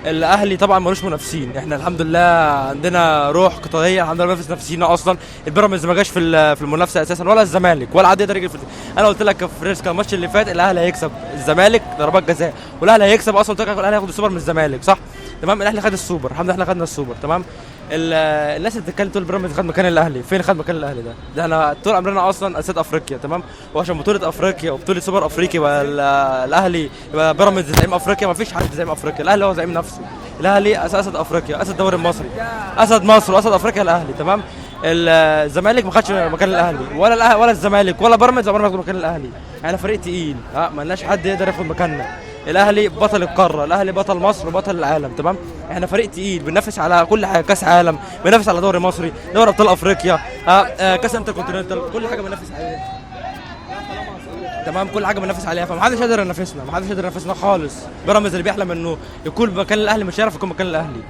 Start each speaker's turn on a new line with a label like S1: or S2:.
S1: الاهلي طبعا ملوش منافسين، احنا الحمد لله عندنا روح قتاليه، الحمد لله بننافس نفسينا اصلا. البيراميدز ما جاش في المنافسه اساسا، ولا الزمالك ولا حد يقدر يجي انا قلت لك في ريسك الماتش اللي فات الاهلي هيكسب الزمالك ضربات جزاء، والاهلي هيكسب اصلا. قلت لك الاهلي هياخد السوبر من الزمالك صح؟ تمام. الاهلي خد السوبر الحمد لله، احنا خدنا السوبر تمام. الناس اللي بتتكلم تقول بيراميدز خد مكان الاهلي، فين خد مكان الاهلي ده احنا طول عمرنا اصلا اسد افريقيا تمام. وعشان بطوله افريقيا وبطوله سوبر افريقيا يبقى الاهلي يبقى بيراميدز زعيم افريقيا؟ ما فيش حد زعيم افريقيا، الاهلي هو زعيم نفسه. الاهلي اسد افريقيا، اسد الدوري المصري، اسد مصر واسد افريقيا الاهلي تمام. الزمالك ما خدش مكان الاهلي، ولا الاهلي ولا الزمالك ولا بيراميدز عمرهم ما ياخدوا مكان الاهلي. احنا فريق تقيل، ما لناش حد يقدر ياخد مكاننا. الاهلي بطل القاره، الاهلي بطل مصر وبطل العالم تمام. احنا فريق تقيل بننافس على كل حاجه، كاس عالم، بننافس على دوري مصري، دوري ابطال افريقيا، كاس انتركونتيننتال، كل حاجه بننافس عليها تمام. كل حاجه بننافس عليها، فمحدش يقدر ينافسنا، محدش يقدر ينافسنا خالص. بيراميدز اللي بيحلم انه يكون مكان الاهلي مش هيعرف يكون مكان الاهلي.